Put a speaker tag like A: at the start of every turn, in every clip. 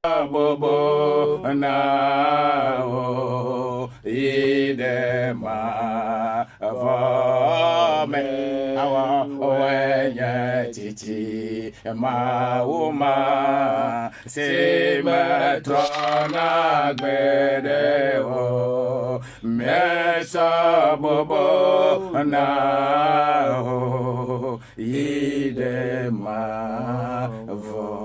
A: bobo na o idema vome awa oenya titi mauma se matrona gbede o mesa bobo na o idema vome.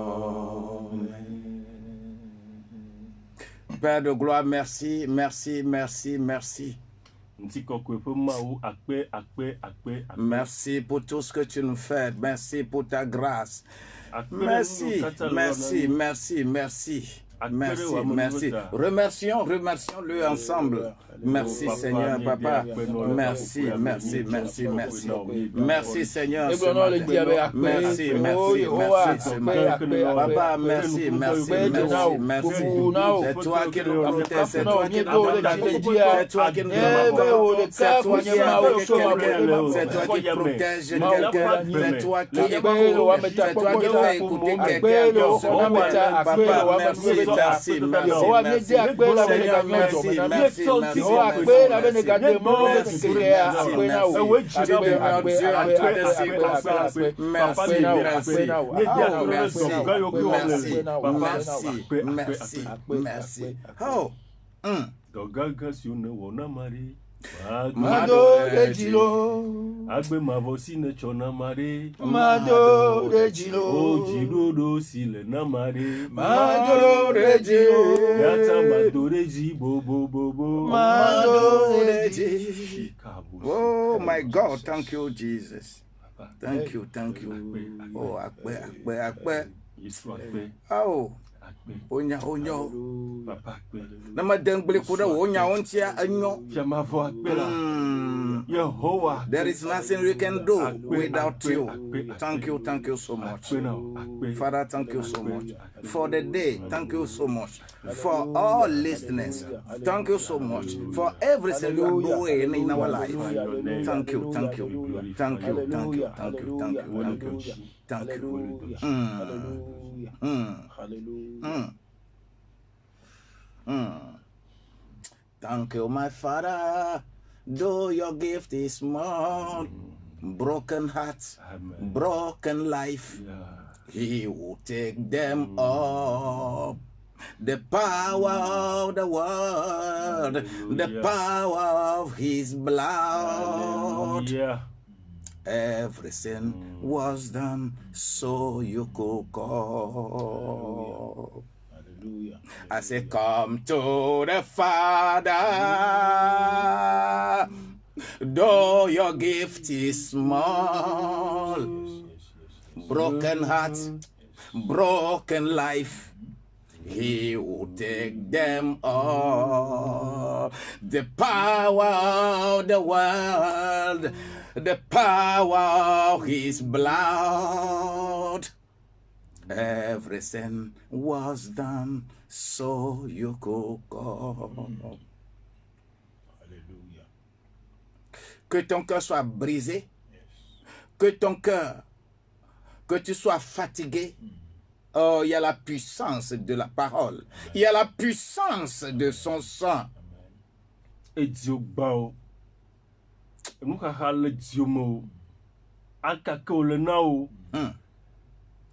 A: Père de gloire, merci, merci, merci, merci. Merci pour tout ce que tu nous fais. Merci pour ta grâce. Merci, merci, merci, merci. Merci, merci. Remercions-le ensemble. Merci Seigneur, Papa. Merci, merci, merci, merci. Merci Seigneur. Merci, merci, merci. Papa, merci, merci, merci, merci. C'est toi qui nous protèges, c'est toi qui nous donnes la vie, c'est toi qui nous donnes, c'est toi qui es quelqu'un, c'est toi qui protèges quelqu'un, c'est toi qui écoutes, c'est toi qui fais écouter quelqu'un. Papa, merci. Merci, merci, merci. Seigneur, merci, merci, merci.
B: Mado Regilo
C: Agbe mavosi ne chona mare
B: Mado Regilo
C: Ojidodo sile na mare
B: Mado Regilo
C: Yata mado reji bobo bobo
B: Mado Regilo.
A: Oh my God, thank you Jesus. Thank you, thank you. Oh, akbe. Oh. Onya
C: Papa
A: na madengbele kuda onya ontia anyo.
C: Yehovah,
A: there is nothing we can do without you. Thank you so much. Father, thank you so much for the day. Thank you so much for all listeners. Thank you so much for everything you are doing in our life. Thank you. Thank you, my Father. Though your gift is small, broken hearts, broken life, He will take them up. The power of the world, the power of His blood. Everything was done so you could call.
B: Hallelujah.
A: I say, come to the Father, though your gift is small. Broken heart, broken life, He will take them all. The power of the world, the power of His blood. Everything was done so you could come.
B: Hallelujah.
A: Que ton cœur soit brisé, que ton cœur, que tu sois fatigué. Oh, il y a la puissance de la parole. Il y a la puissance de son sang.
C: Et Dieu bao. Nous le Dieu mo. Akaka le nao.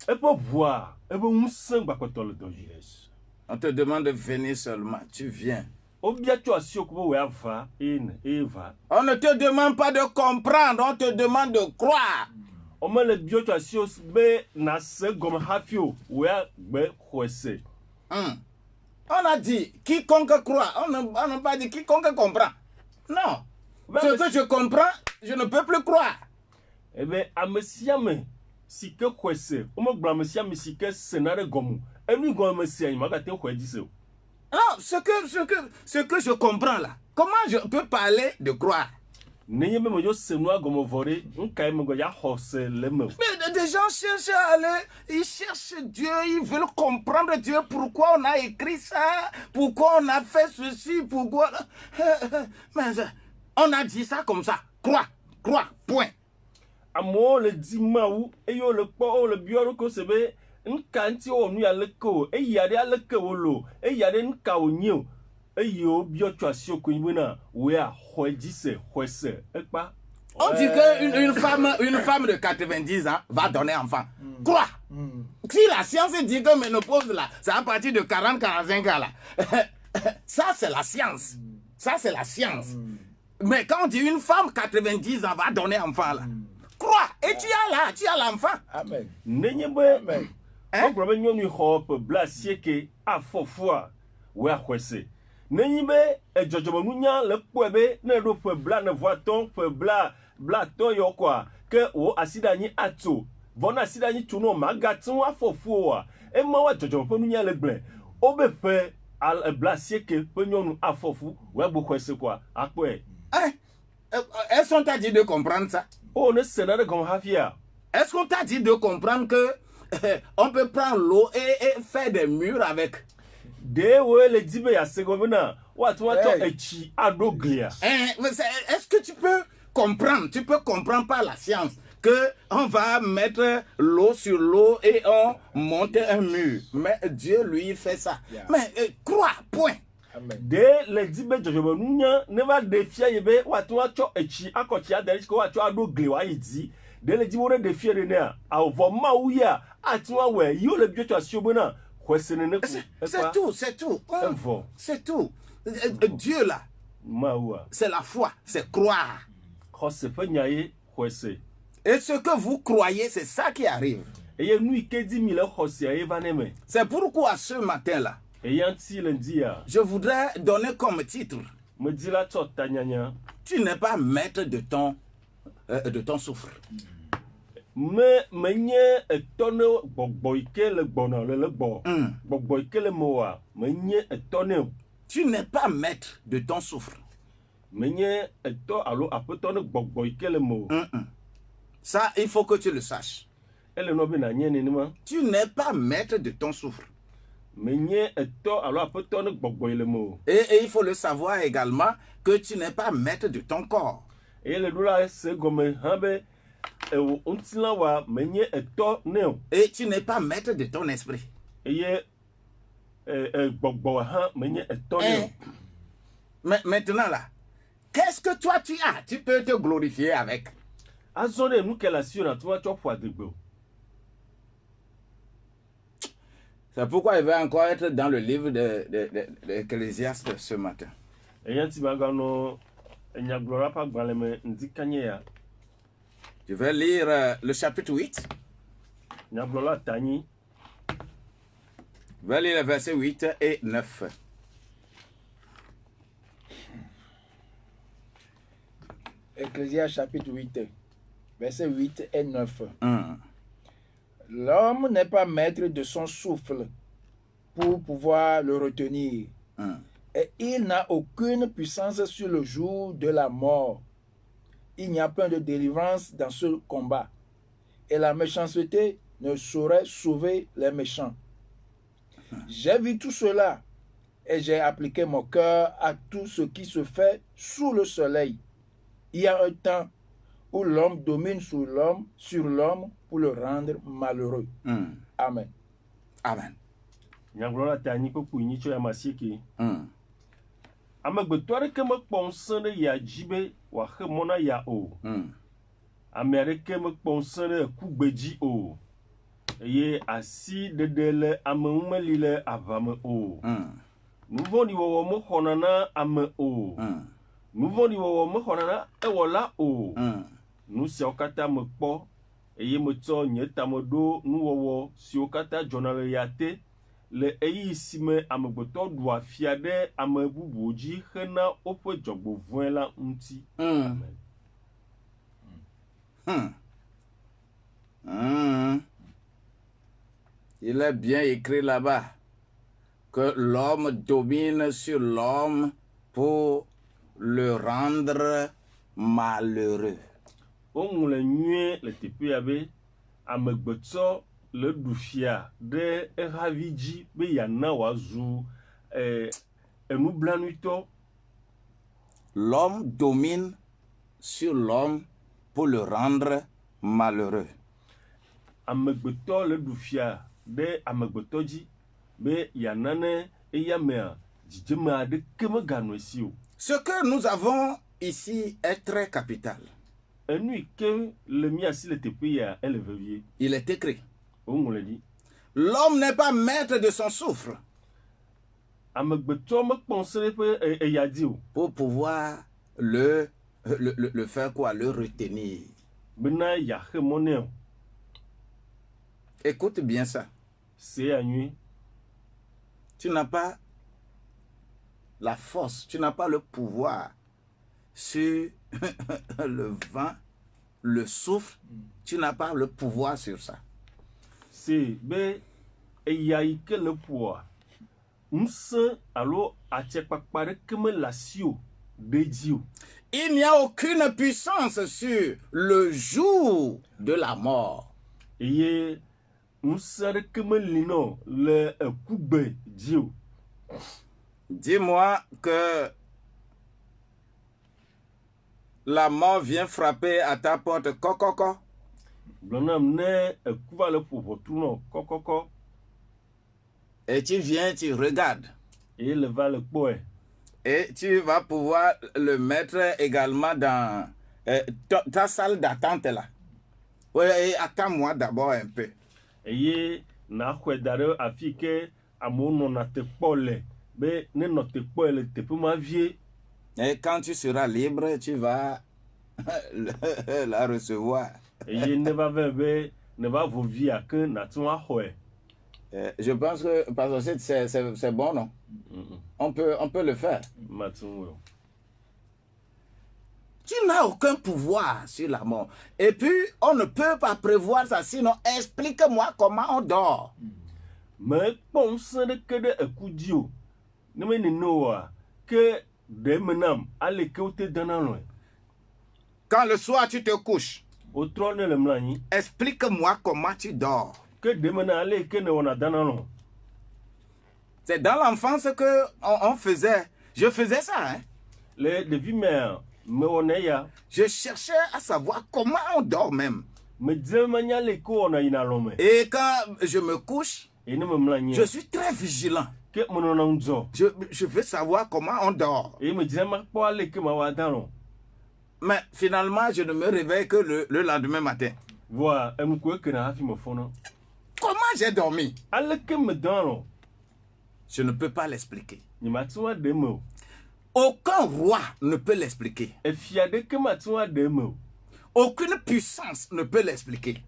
C: Et pour voir, et pour nous sentir quoi le danger.
A: On te demande de venir seulement, tu viens.
C: On ne te
A: demande pas de comprendre, on te demande de croire.
C: On
A: a dit quiconque croit, on n'a pas dit quiconque comprend. Non. Ce que je comprends, je ne peux plus croire.
C: Eh bien, à Messiame, si que quoi c'est, on me blâme Messiame si que c'est n'are gomu. Et nous gomme Messiame, m'a gâté quoi dit ça.
A: Non, ce que je comprends là, comment je peux parler de croire? Mais des gens cherchent à aller, ils cherchent Dieu, ils veulent comprendre Dieu, pourquoi on a écrit ça, pourquoi on a fait ceci, pourquoi... Mais on a dit ça comme ça, crois, point.
C: À moi, le dimanche, et le port, le bureau, que c'est nka nti o nu ya leke o eyade aleke o lo eyade nka o nyi o eyo bio twasi okunyi na we a hoedise hoese ekpa.
A: On dit qu'une femme de 90 ans va donner enfant. Quoi? Si la science dit que ménopause là, c'est à partir de 40-45 ans là. Ça c'est la science. Ça c'est la science. Mais quand on dit une femme 90 ans va donner enfant là, crois, et tu as l'enfant.
B: Amen.
C: Amen. On peut même nous hop blasieke afofua we akwese. Nenyibe e jojomo nunya le kwebe na do pe bla na voiton pe bla to yo kwa ke o asida nyi ato bona asida nyi tuno magatun afofuo e ma wa jojomo pe nunya le gble obe pe al blasieke pe nyonu afofu we gbo kwese kwa akwe.
A: Est-ce qu'on t'a dit de comprendre ça?
C: Oh, ne c'est pas comme Hafia.
A: Est-ce qu'on t'a dit de comprendre que on peut prendre l'eau et faire des murs avec?
C: Est-ce
A: que tu peux comprendre? Tu peux comprendre par la science que on va mettre l'eau sur l'eau et on monte un mur. Mais Dieu lui fait ça. Mais crois, point.
C: De le dibe jojobo nunya never defia yebe watu wacho echi akochi adari ko wacho ado gle wa yidi de le dibo de defia de na avo ma wuya atwa we yo le biocho asiobo na kwesene ne ku.
A: C'est tout. C'est tout. Dieu là.
C: Mawa.
A: C'est la foi, c'est croire.
C: Khose fe nyaye kwese.
A: Et ce que vous croyez, c'est ça qui arrive.
C: Et nous ikedi mi le khose aye vaneme.
A: C'est pourquoi ce matin là je voudrais donner comme titre: tu n'es pas maître de ton souffle. Tu n'es pas maître de ton souffle. Ça, il faut que tu le saches. Tu n'es pas maître de ton souffle. Et il faut le savoir également que tu n'es pas maître de ton corps. Et tu n'es pas maître de ton esprit. Mais maintenant là, qu'est-ce que toi tu as? Tu peux te glorifier avec. C'est pourquoi il va encore être dans le livre d'Ecclésiaste ce matin. Je vais lire le chapitre 8. Je vais lire les versets 8 et 9.
B: Ecclésiaste chapitre 8, versets 8 et 9. L'homme n'est pas maître de son souffle pour pouvoir le retenir. Et il n'a aucune puissance sur le jour de la mort. Il n'y a point de délivrance dans ce combat. Et la méchanceté ne saurait sauver les méchants. J'ai vu tout cela et j'ai appliqué mon cœur à tout ce qui se fait sous le soleil. Il y a un temps où l'homme domine sur l'homme pour le rendre malheureux. Amen.
A: Amen.
C: Amegbetɔ ke mekpɔ ŋusẽ ɖe ya dzi be wòaxe mɔ na ya o. Ame aɖeke mekpɔ ŋusẽ ɖe kugbe dzi o. Eye asi ɖeɖe le ame ŋu meli le aʋa me o. Nu vɔ̃ɖi wɔwɔ mexɔna na ame o. Nu vɔ̃ɖi wɔwɔ mexɔna na ewɔla o. Nu siawo katã mekpɔ eye metsɔ nye tame ɖo nuwɔwɔ siwo katã dzɔna le ya te le eyi si me amegbetɔ ɖua fia ɖe ame bubuwo dzi hena woƒe dzɔgbevɔ̃e la ŋuti.
A: Il est bien écrit là-bas que l'homme domine sur l'homme pour le rendre malheureux.
C: On le nyuie le teƒea be amegbetɔ le ɖu fia ɖe ehavi dzi be yana wòazu enublanuitɔ.
A: L'homme domine sur l'homme pour le rendre malheureux.
C: Amegbetɔ le ɖu fia de amegbeto be yanane eyamea jijema de keme ganoesio.
A: Ce que nous avons ici est très capital.
C: Enu ke le miasi le tepeya elevevie.
A: Il est écrit.
C: On le dit.
A: L'homme n'est pas maître de son souffle.
C: Amegbeto me pensere pe eyadio.
A: Pour pouvoir le faire quoi? Le retenir.
C: Bena yahe moneo.
A: Écoute bien ça.
C: C'est à nuit.
A: Tu n'as pas la force, tu n'as pas le pouvoir sur le vent, le souffle, tu n'as pas le pouvoir sur ça.
C: C'est be eyaike le pouvoir. Mse alo achekpakpare keme lasio dedio.
A: Il n'y a aucune puissance sur le jour de la mort.
C: Eye mse keme lino le ekugbe dio.
A: Dis-moi que la mort vient frapper à ta porte, kokoko.
C: Blonam ne ekuva le povotuno kokoko.
A: Et tu viens, tu regardes.
C: Et le va le poe.
A: Et tu vas pouvoir le mettre également dans ta salle d'attente là. Oui, attends-moi d'abord un peu.
C: Eye na kwedare afike amono na te pole. Be ne no te pole te pe ma vie.
A: Et quand tu seras libre, tu vas la recevoir.
C: Eye ne va vebe ne va vous vie à que na tun ahoe.
A: Je pense que parce que c'est bon, non? On peut le faire. Tu n'as aucun pouvoir sur la mort. Et puis, on ne peut pas prévoir ça. Sinon, explique-moi comment on dort.
C: Mais pense que de ekudio. Ne me noa que de menam ale que te danano.
A: Quand le soir tu te couches,
C: au trône le mlani.
A: Explique-moi comment tu dors.
C: Que de menam ale que ne ona danano.
A: C'est dans l'enfance que on faisait. Je faisais ça, hein.
C: Les devis mères.
A: Je cherchais à savoir comment on dort même.
C: Et
A: quand je me couche, je suis très vigilant. Je veux savoir comment on dort. Mais finalement, je ne me réveille que le lendemain matin. Comment j'ai dormi? Je ne peux pas l'expliquer. Aucun roi ne peut l'expliquer. Aucune puissance ne peut l'expliquer.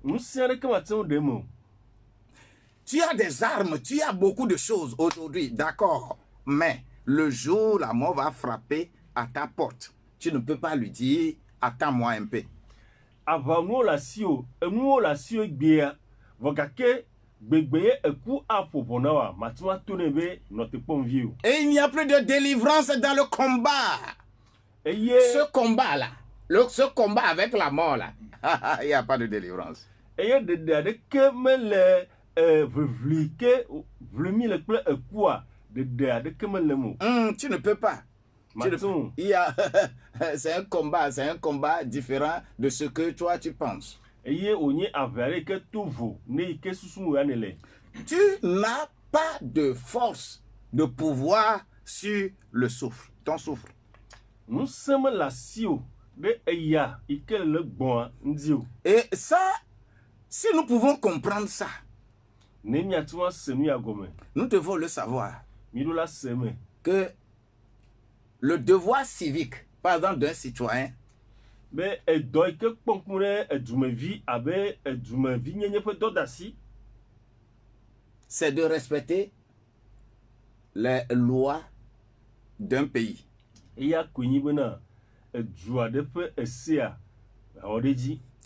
A: Tu as des armes, tu as beaucoup de choses aujourd'hui, d'accord. Mais le jour où la mort va frapper à ta porte, tu ne peux pas lui dire, attends-moi un peu. Et il n'y a plus de délivrance dans le combat. Ce combat-là, ce combat avec la mort là, il n'y a pas de délivrance.
C: Tu
A: ne peux pas. C'est un combat différent de ce que toi tu penses. Tu n'as pas de force, de pouvoir sur le souffle, ton souffle. Et ça, si nous pouvons comprendre ça, nous devons le savoir. Que le devoir civique, par exemple, d'un citoyen, c'est de respecter les lois d'un pays.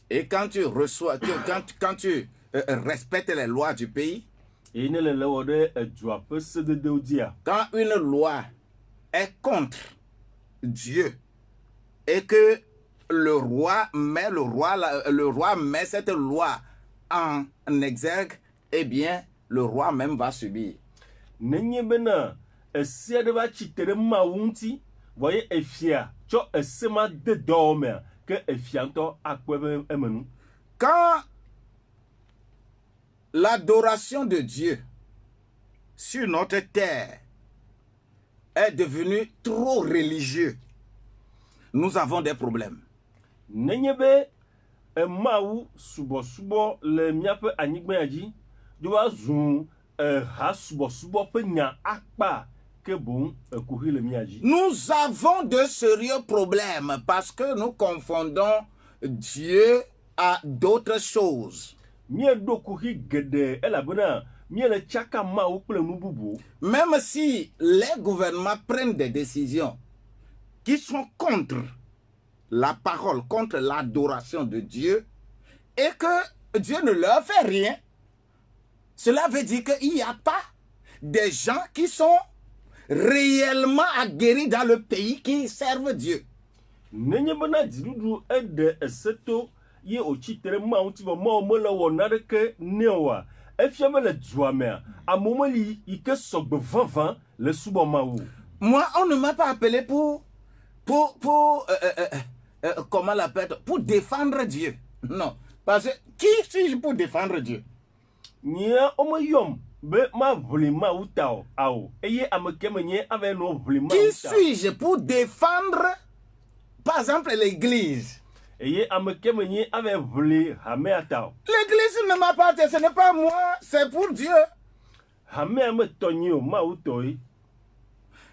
A: Et quand tu reçois, quand tu respectes les lois du pays, quand une loi est contre Dieu et que le roi met cette loi en exergue, eh bien, le roi même va subir. Quand l'adoration de Dieu sur notre terre est devenue trop religieux, nous avons des problèmes.
C: Nenyebe mawu subo le miape anyigba yaji do azun ha subo pe nya akpa ke bon kuhi le miaji.
A: Nous avons de sérieux problèmes parce que nous confondons Dieu à d'autres choses.
C: Mie do kuhi gede elabena mie le chaka mawu ple nububu.
A: Même si les gouvernements prennent des décisions qui sont contre la parole, contre l'adoration de Dieu, et que Dieu ne leur fait rien, cela veut dire qu'il n'y a pas des gens qui sont réellement aguerris dans le pays qui servent Dieu.
C: Nenye bana didudu ede eseto ye ochitere ma uti bo ma omele wona de ke newa efiame le duamea amomeli ike sogbe 20 le subo mawu.
A: Moi, on ne m'a pas appelé pour comment l'appelle, pour défendre Dieu. Non, parce que qui suis-je pour défendre Dieu?
C: Nia omoyom be ma vlima utao ao eye amekeme nye ave no vlima.
A: Qui suis-je pour défendre, par exemple, l'église?
C: Eye amekeme nye ave vli hame atao.
A: L'église ne m'appartient, ce n'est pas moi, c'est pour Dieu.
C: Hame ame tonyo ma utoi.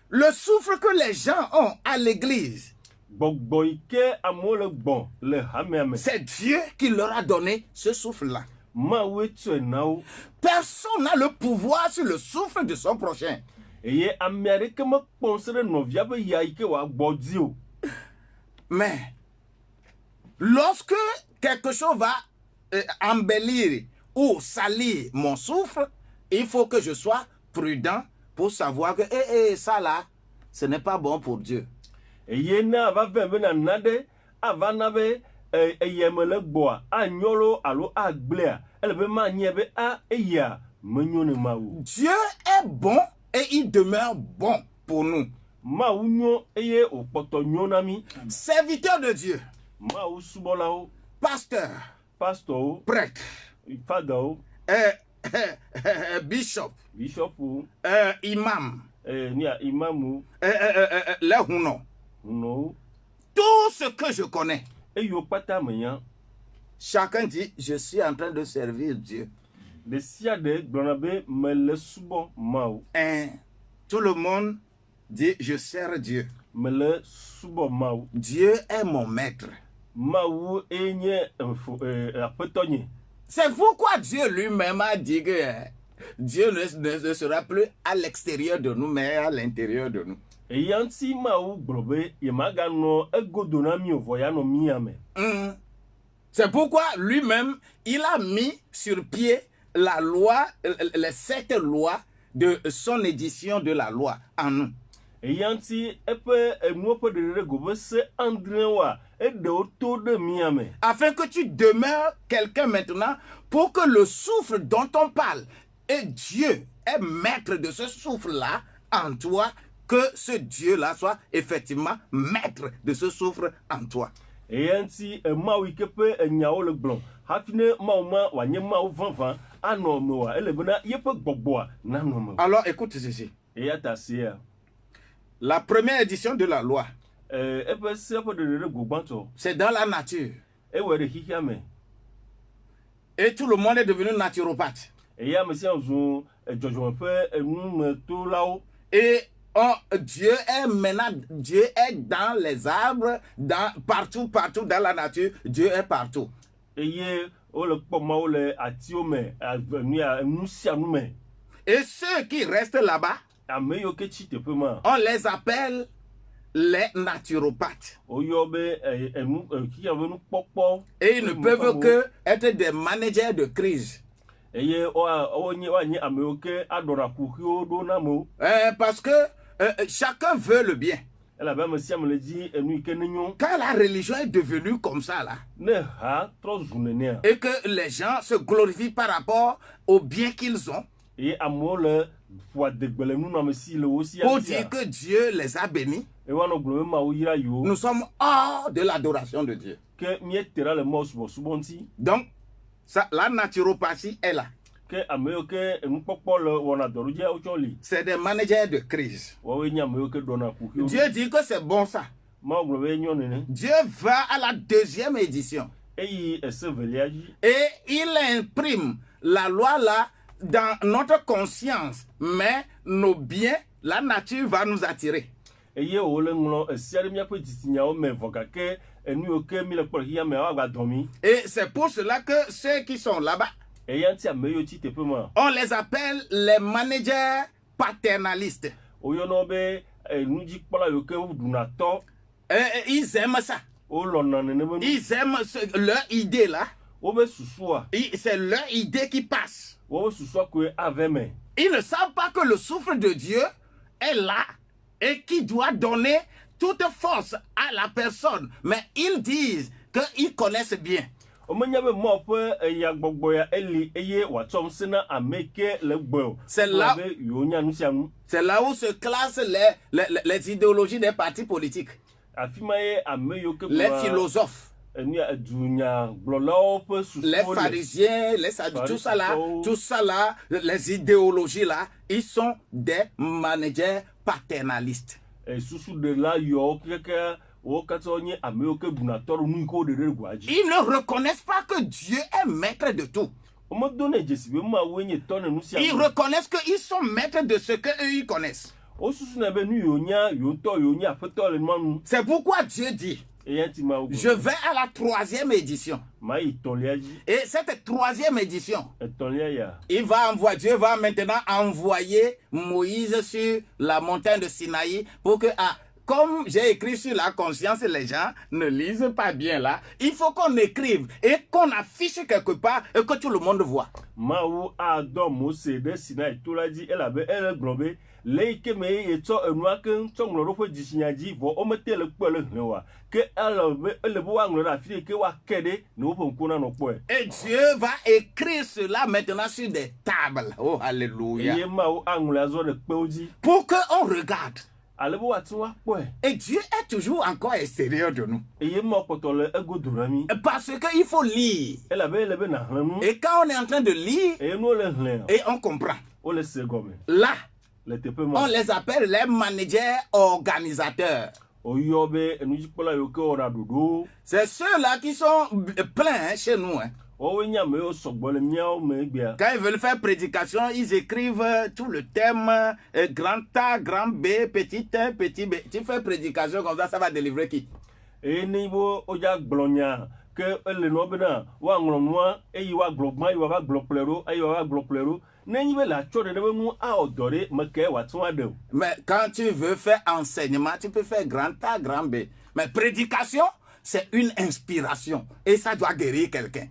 A: Le souffle que les gens ont à l'église, c'est Dieu qui leur a donné ce souffle-là. Personne n'a le pouvoir sur le souffle de son prochain. Mais lorsque quelque chose va embellir ou salir mon souffle, il faut que je sois prudent pour savoir que ça là, ce n'est pas bon pour Dieu. Dieu est bon et il demeure bon pour nous. Serviteur de Dieu, pasteur, prêtre, bishop, imam, tout ce que je connais, chacun dit, je suis en train de servir Dieu. Tout le monde dit, je sers Dieu. Dieu est mon maître. C'est pourquoi Dieu lui-même a dit que Dieu ne sera plus à l'extérieur de nous, mais à l'intérieur de nous. C'est pourquoi lui-même, il a mis sur pied la loi, les 7 lois de son édition de la loi en nous. Afin que tu demeures quelqu'un maintenant, pour que le souffle dont on parle, et Dieu est maître de ce souffle-là en toi, que ce Dieu-là soit effectivement maître de ce souffle en toi. Alors écoute ceci. La première édition de la loi, c'est dans la nature. Et tout le monde est devenu naturopathe. Et Dieu est maintenant, Dieu est dans les arbres, partout dans la nature, Dieu est partout. Et ceux qui restent là-bas, on les appelle les naturopathes. Et ils ne peuvent que être des managers de crise. Parce que chacun veut le bien. Quand la religion est devenue comme ça là, et que les gens se glorifient par rapport au bien qu'ils ont, pour dire que Dieu les a bénis, nous sommes hors de l'adoration de Dieu. Donc, la naturopathie est là. C'est des managers de crise. Dieu dit que c'est bon ça. Dieu va à la deuxième édition. Et il imprime la loi là dans notre conscience. Mais nos biens, la nature va nous attirer. Et c'est pour cela que ceux qui sont là-bas, on les appelle les managers paternalistes. Ils aiment ça. Ils aiment leur idée là. C'est leur idée qui passe. Ils ne savent pas que le souffle de Dieu est là et qui doit donner toute force à la personne. Mais ils disent qu'ils connaissent bien. C'est là où se classent les idéologies des partis politiques. Les philosophes, les pharisiens, tout ça là, les idéologies là, ils sont des managers paternalistes. Ils ne reconnaissent pas que Dieu est maître de tout. Ils reconnaissent qu'ils sont maîtres de ce qu'eux ils connaissent. C'est pourquoi Dieu dit, je vais à la 3e édition. Et cette 3e édition, Dieu va maintenant envoyer Moïse sur la montagne de Sinaï pour que, comme j'ai écrit sur la conscience, les gens ne lisent pas bien là. Il faut qu'on écrive et qu'on affiche quelque part et que tout le monde voit. Et Dieu va écrire cela maintenant sur des tables. Oh, alléluia. Pour qu'on regarde. Et Dieu est toujours encore extérieur de nous. Parce qu'il faut lire. Et quand on est en train de lire, et on comprend. Là, on les appelle les managers organisateurs. C'est ceux-là qui sont pleins chez nous. Quand ils veulent faire prédication, ils écrivent tout le thème, grand A, grand B, petit 1, petit B. Tu fais prédication comme ça va délivrer qui? Mais quand tu veux faire enseignement, tu peux faire grand A, grand B. Mais prédication, c'est une inspiration. Et ça doit guérir quelqu'un.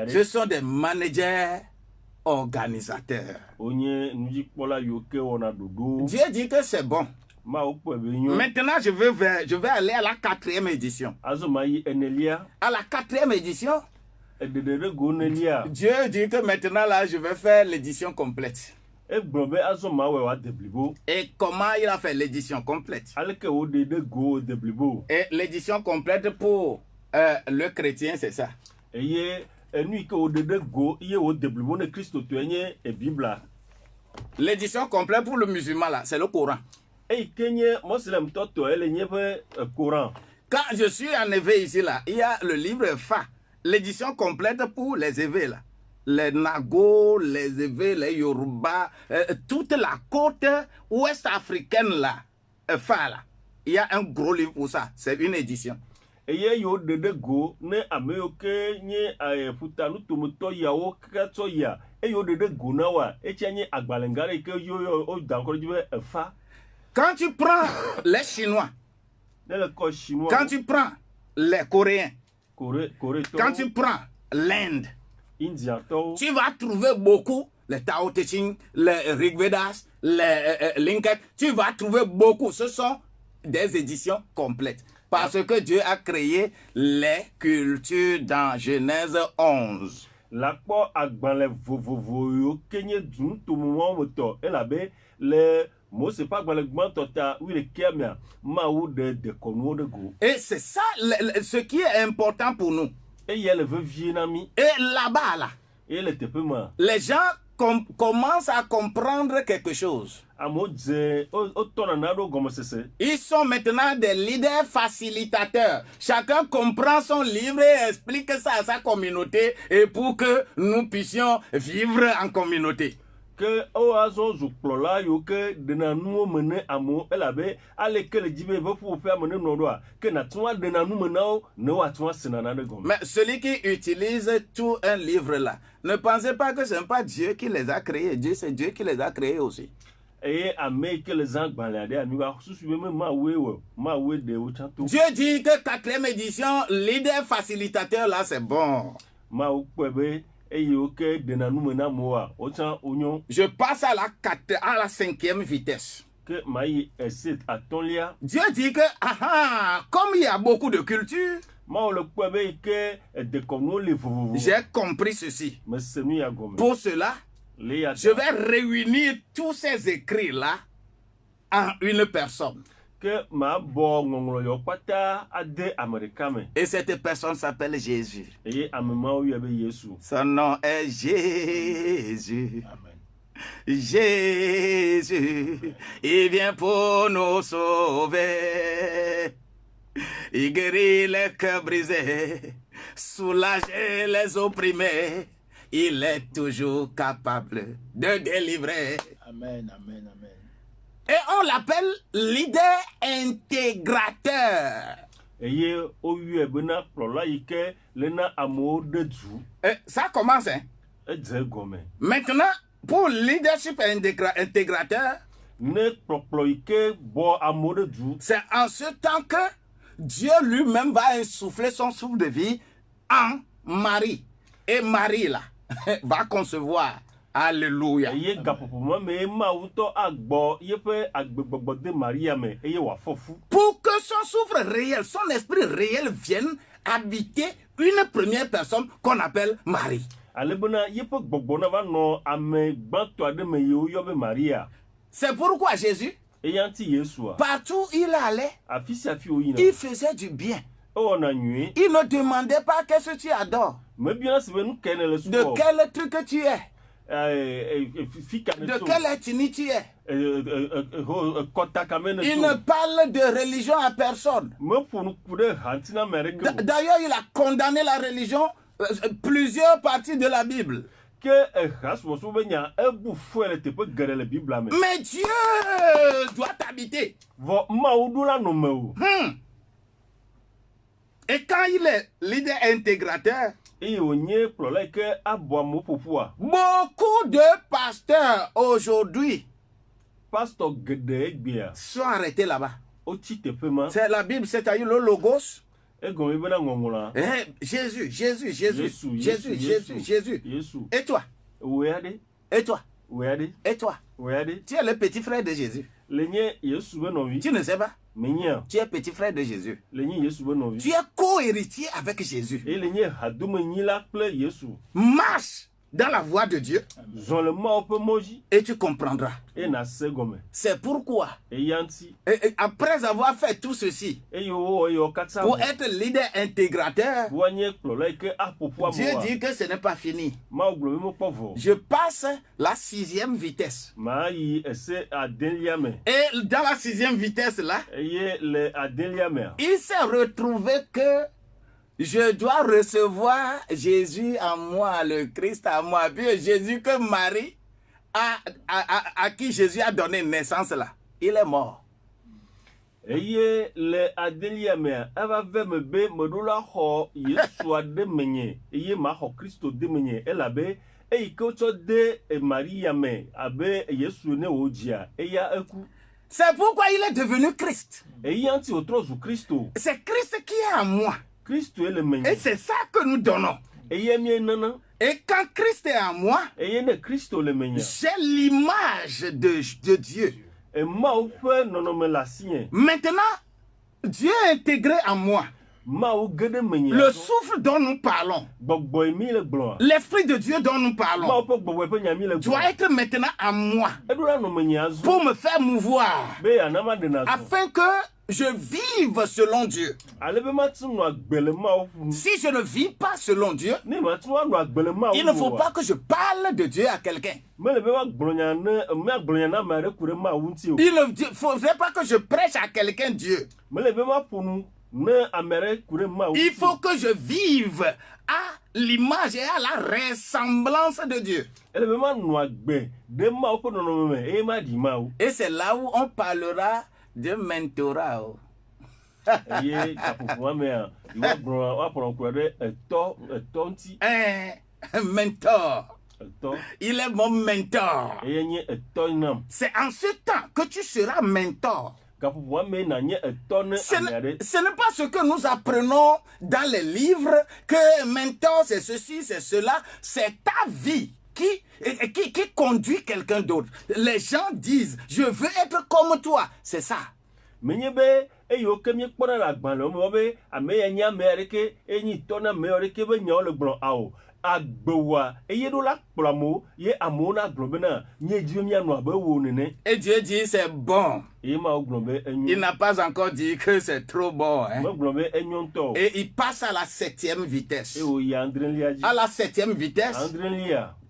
A: Ce sont des managers organisateurs. Dieu dit que c'est bon. Maintenant, je vais aller à la 4e édition. À la 4e édition, Dieu dit que maintenant, là, je vais faire l'édition complète. Et comment il a fait l'édition complète? Et l'édition complète pour le chrétien, c'est ça. L'édition complète pour le musulman, là, c'est le Coran. Quand je suis en éveil ici, là, il y a le livre Fa, l'édition complète pour les éveils, là. Les Nago, les Evé, les Yoruba, toute la côte ouest africaine là, Fa là. Il y a un gros livre pour ça, c'est une édition. Quand tu prends les Chinois, quand tu prends les Coréens, quand tu prends l'Inde, tu vas trouver beaucoup, les Tao Te Ching, les Rigvedas, les Linkat, tu vas trouver beaucoup. Ce sont des éditions complètes. Parce que Dieu a créé les cultures dans Genèse 11. Et c'est ça ce qui est important pour nous. Et là-bas, là, les gens commencent à comprendre quelque chose. Ils sont maintenant des leaders facilitateurs. Chacun comprend son livre et explique ça à sa communauté et pour que nous puissions vivre en communauté.
C: Que
A: mais celui qui utilise tout un livre là, ne pensez pas que ce n'est pas Dieu qui les a créés. Dieu, c'est Dieu qui les a créés aussi. Dieu dit que 4e édition, leader facilitateur là, c'est bon. Je passe à la 5e vitesse. Dieu dit que comme il y a beaucoup de cultures, j'ai compris ceci. Pour cela, je vais réunir tous ces écrits-là en une personne. Et cette personne s'appelle Jésus. Son nom est Jésus.
B: Amen.
A: Jésus, il vient pour nous sauver. Il guérit les cœurs brisés, soulager les opprimés. Il est toujours capable de délivrer.
B: Amen, amen, amen.
A: Et on l'appelle leader intégrateur. Ça commence, hein? Maintenant, pour leadership intégrateur, c'est en ce temps que Dieu lui-même va insouffler son souffle de vie en Marie. Et Marie, là, va concevoir. Alléluia. Pour que son souffle réel, son esprit réel vienne habiter une première personne qu'on appelle Marie. C'est pourquoi Jésus, partout où il allait, il faisait du bien. Il ne demandait pas qu'est-ce que tu adores. De quel truc tu es. De quelle ethnie tu es. Il ne parle de religion à personne. D'ailleurs, il a condamné la religion, plusieurs parties de la Bible. Mais Dieu doit t'habiter. Et quand il est leader intégrateur, beaucoup de pasteurs aujourd'hui sont arrêtés là-bas. C'est la Bible, c'est-à-dire le logos. Jésus, Jésus, Jésus, Jésus, Jésus, Jésus. Et toi? Et toi? Et toi? Tu es le petit frère de Jésus. Tu ne sais pas? Tu es petit frère de Jésus. Tu es co-héritier avec Jésus. Marche dans la voie de Dieu et tu comprendras. C'est pourquoi, après avoir fait tout ceci, pour être leader intégrateur, Dieu dit que ce n'est pas fini. Je passe la 6e vitesse. Et dans la 6e vitesse là, il s'est retrouvé que je dois recevoir Jésus en moi, le Christ en moi. Puis Jésus que Marie, à qui Jésus a donné naissance là, il est mort. C'est pourquoi il est devenu Christ. C'est Christ qui est en moi. Et c'est ça que nous donnons. Et quand Christ est en moi, j'ai l'image de Dieu. Maintenant, Dieu est intégré en moi. Le souffle dont nous parlons, l'Esprit de Dieu dont nous parlons, doit être maintenant à moi pour me faire mouvoir, afin que je vive selon Dieu. Si je ne vis pas selon Dieu, il ne faut pas que je parle de Dieu à quelqu'un. Il ne faudrait pas que je prêche à quelqu'un Dieu. Il faut que je vive à l'image et à la ressemblance de Dieu. Et c'est là où on parlera de mentorat. Un mentor. Il est mon mentor. C'est en ce temps que tu seras mentor. Ce n'est pas ce que nous apprenons dans les livres, que mentor c'est ceci, c'est cela. C'est ta vie qui conduit quelqu'un d'autre. Les gens disent, je veux être comme toi. C'est ça. Et Dieu dit c'est bon. Il n'a pas encore dit que c'est trop bon. Et il passe à la 7e vitesse. À la 7e vitesse.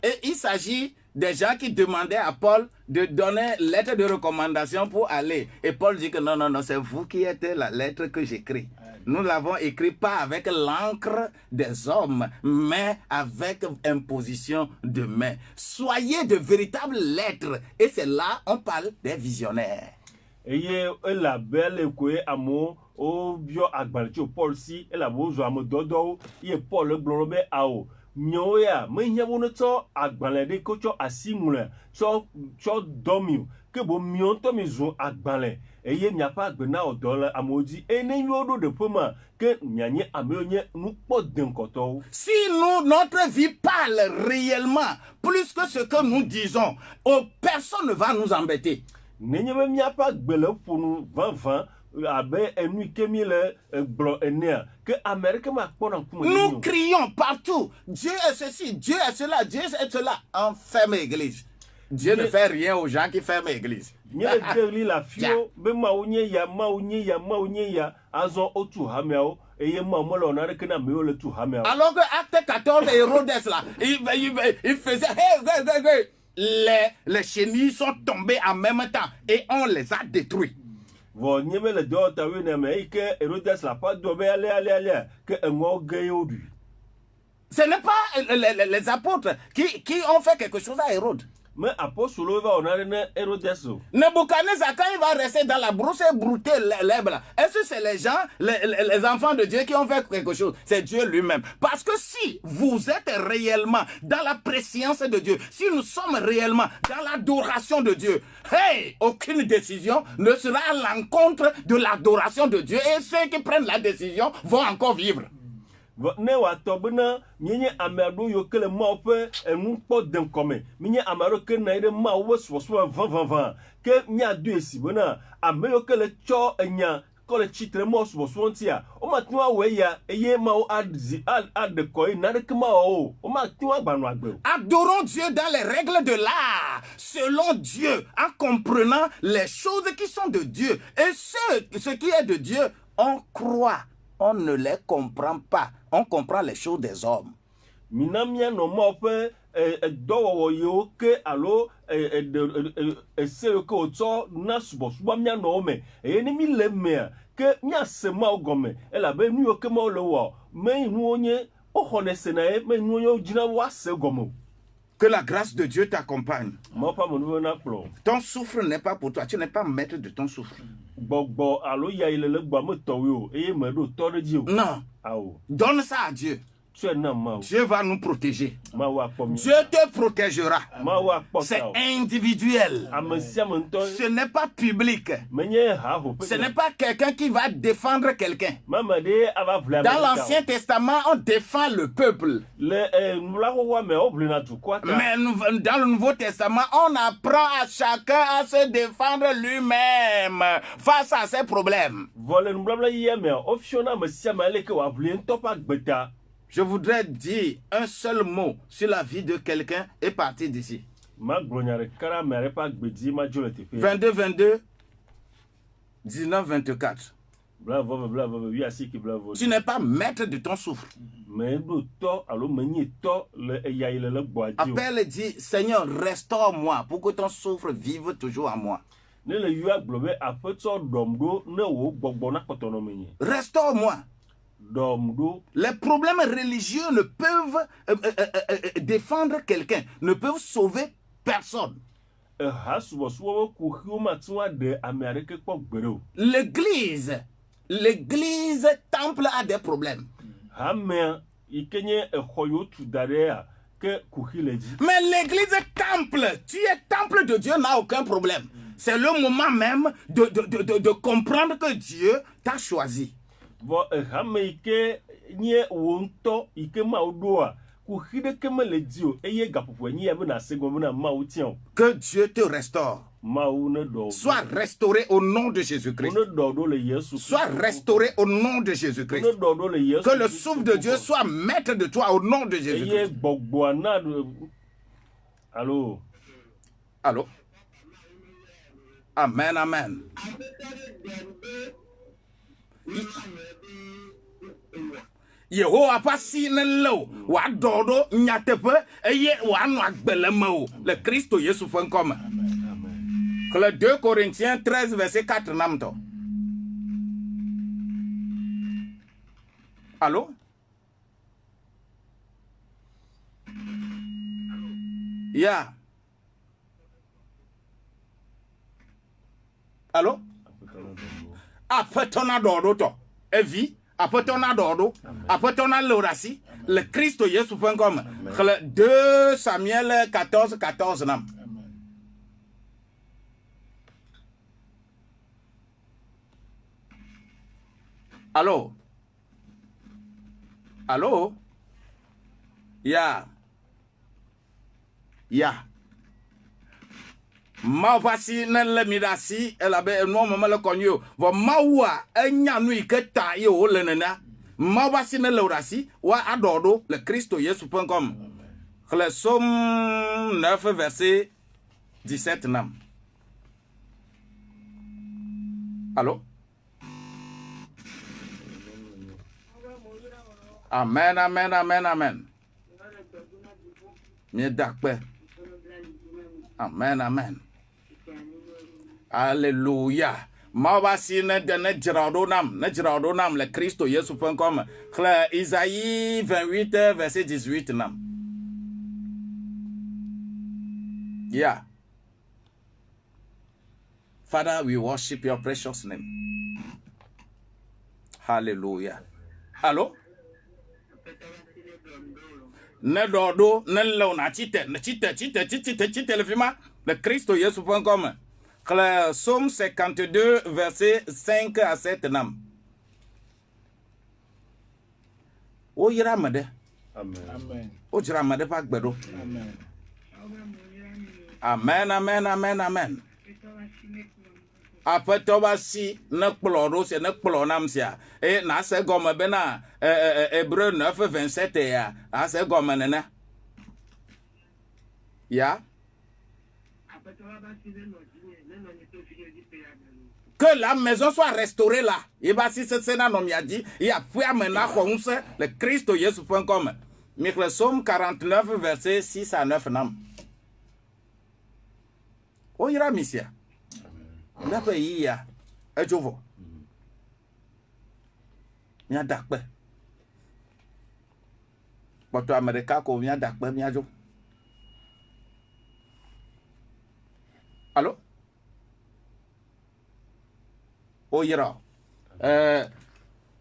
A: Et il s'agit des gens qui demandaient à Paul de donner lettre de recommandation pour aller. Et Paul dit que non, c'est vous qui êtes la lettre que j'écris. Nous l'avons écrit pas avec l'encre des hommes, mais avec imposition de main. Soyez de véritables lettres. Et c'est là on parle des visionnaires.
B: Si nous, notre vie parle réellement plus que ce que nous disons, personne ne va nous embêter. Nous crions partout, Dieu est ceci, Dieu est cela, Dieu est cela. On ferme l'église. Dieu ne fait rien aux gens qui ferment l'église. Alors que Acte 14, Hérodes là, il faisait les chenilles sont tombées en même temps et on les a détruits. Ce n'est pas les apôtres qui ont fait quelque chose à Hérode. Nebuchadnezzar, quand il va rester dans la brousse et brouter l'herbe, est-ce que c'est les gens, les enfants de Dieu qui ont fait quelque chose? C'est Dieu lui-même. Parce que si vous êtes réellement dans la préscience de Dieu, si nous sommes réellement dans l'adoration de Dieu, aucune décision ne sera à l'encontre de l'adoration de Dieu. Et ceux qui prennent la décision vont encore vivre.
C: Ne wa tobena nyenye amado yo kele ma ope enu po den kome minye amaro ke na ide ma wo so van ke nya du esibona ameyo kele cho enya kole chitre mo so ntia o ma tun we ya eye ma o ad koi na de ma o ma tun agbanu agbe.
B: Adorons Dieu dans les règles de l'art, selon Dieu, en comprenant les choses qui sont de Dieu. Et ce qui est de Dieu, on croit. On ne les comprend pas. On comprend les choses des hommes.
C: Minamia no mo pe do yo ke alo se ko to na subo mia no me ni mi le me ke nya se ma ogome e la be nu yo ke mo le wo me nu onye o honese na e me nu yo jina wa se gomo.
B: Que la grâce de Dieu t'accompagne. Ton souffle n'est pas pour toi. Tu n'es pas maître de ton souffle. Non. Donne ça à Dieu.
A: Dieu va nous protéger. Dieu te protégera. C'est individuel. Ce n'est pas public. Ce n'est pas quelqu'un qui va défendre quelqu'un. Dans l'Ancien Testament, on défend le peuple. Mais dans le Nouveau Testament, on apprend à chacun à se défendre lui-même face à ses problèmes. Je voudrais dire un seul mot sur la vie de quelqu'un et partir d'ici. 22, 22, 19, 24. Tu n'es pas maître de ton souffle. Appelle et dit, Seigneur, restaure-moi pour que ton souffle vive toujours en moi. Restaure-moi. Les problèmes religieux ne peuvent défendre quelqu'un, ne peuvent sauver personne. L'église temple a des problèmes. Mais l'église temple, tu es temple de Dieu, n'a aucun problème. C'est le moment même de comprendre que Dieu t'a choisi. Que Dieu te restaure. Sois restauré au nom de Jésus-Christ. Sois restauré au nom de Jésus-Christ. Que le souffle de Dieu soit maître de toi au nom de Jésus-Christ. Allô? Allô? Amen, amen. Yehowa pasi nelo wa dodo nyatepe eye wa no agbelemo le Christ Yesu fankoma. Le 2 Corinthiens 13 verset 4 namto. Allô? Yeah. Allô? Apetona dodo to. Evi apetona dodo, apetona lorasi, le Christ Yesu fankoma. Le 2 Samuel 14 14 nam. Allô? Allô? Ya. Ya. Ma pasi na le midasi elabe no mama le konyo. Vo mawa enya nu iketa ye o lenena. Ma pasi na le orasi wa adodo le Christ Yesu.com. Le Somme 9 verset 17 nam. Allô? Amen, amen, amen, amen. Mieux d'accueil. Amen, amen. Alléluia. Mawasi ne jirado nam le Christ Yesu.com. Isaïe 28 verset 18 nam. Yeah. Father, we worship your precious name. Hallelujah. Allô? Ne dodo ne lo na chite le fima le Christ Yesu.com. Somme 52 verset 5 à 7 nam. O yira mede. Amen. O jira mede pa gbedo. Amen. Amen, amen, amen, amen. Apetoba si ne kploro se ne kplo nam sia e na se gome be na Hébreu 9:27 ya a se gome nene ya que la maison soit restaurée là et ba si c'est na nom ya dit il a pu amena khonse le Christ Yesu.com. Michel Somme 49 verset 6 à 9 nam. O ira misia Napa iya ejovo. Nya dakpe. Boto America ko nya dakpe nya jo. Allô?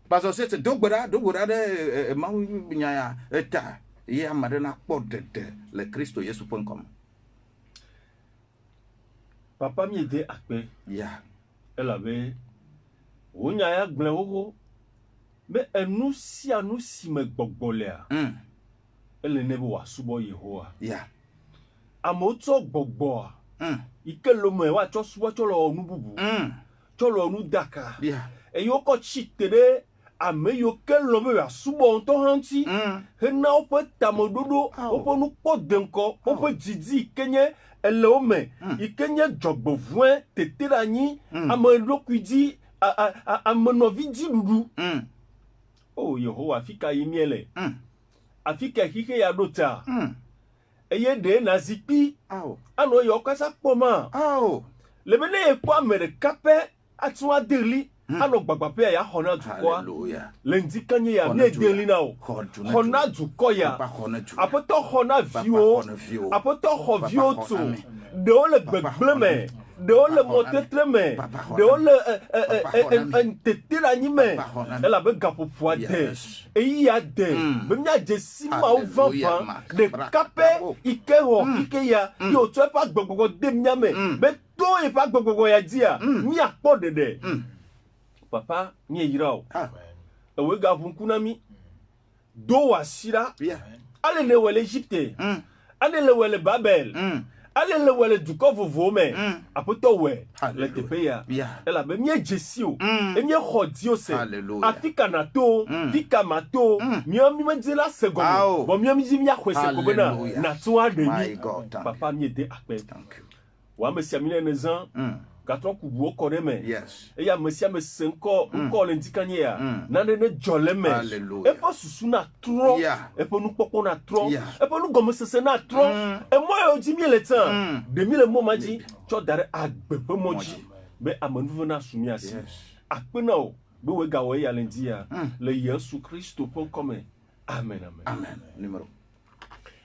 A: Parce que c'est dogbara de maounya eta ya madena porte de le Christo Yesu.com.
C: Papa mi aidé à paix.
A: Ya.
C: Elle avait ounya ya gblewoko. Mais nous si me gbogbolea. Elle ne wa subo Yehowa.
A: Ya.
C: Amoto gbogboa. Ike lo me wa cho subo cho lo nu bubu. Cho lo nu daka.
A: Ya.
C: E yo ko chitere ame yo ke lo me wa subo nto hanti. He na opo tamododo, opo nu po denko, opo didi kenye ele ome. Ikenye jogbovwen teteranyi ame lokwidi ame novidi dudu. Oh Yehowa afika yimiele. Afika hike ya dota. Eye de na zipi. Ano yo kasa poma. Lebele ekpo amere kape atwa deli. Ano gbagbape ya hona dukwa. Lendi kanye ya ne deli na o. Hona dukwa ya. Apoto hona vio. Apoto ho vio to. De ole gbegbleme. De ole motetleme. De ole tetira nyime. Ela be gapo poade. E ya de. Bemnya je sima ou vanvan. De kape ike ho ike ya. Yo tu e pa gbogbo demnyame. Be to e pa gbogbo ya dia. Mi akpo dede. Papa nye yirao. Ewe gapo kunami. Do wasira. Ale le wele Egypte. Ale le wele Babel. Ale le wele duko vovome. Apoto we. Le tepe ya. Ela be mie jesio. E mie khodio se. Afika nato. Fika mato. Mie mi medela segomo. Bo mie mi jimi akwese kobena. Nato adeni. Papa mie de akpe. Wa mesia mine nezan. Katron kubu okoreme. E ya mesia me senko. Nko le ndikanye ya. Nane ne joleme. E po susu na tro. E po nou popo na tro. E po nou gomesese na tro. E mo yo jimi le tan. Demi le mo maji. Cho dare agbepe moji. Be amenuve na sumi asi. Akpe na o. Be we gawe ya lendi ya. Le Yesu Christo.com. Amen, amen.
A: Amen. Numéro.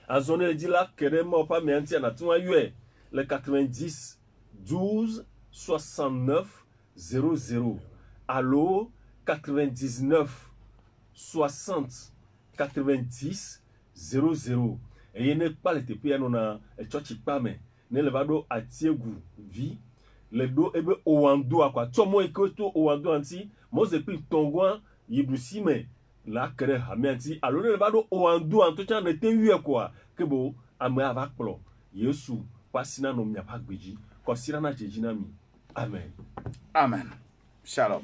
C: Azone le di la kere mo pa me anti anatuma yue. Le 90 12 69 00. Allo 99 60 90 00. Et il n'est pas le tepe na church pame. Ne levado atiegu vi. Le do ebe owando akwa. Tomo ekoto owando anti. Moze pi tongwa yibusime. La kere hame anti. Allo ne levado owando anto chan ne te yue kwa. Kebo ame avakplo. Yesu pasina no miapagbeji. Kosira na jejina mi. Amen.
A: Amen. Shalom.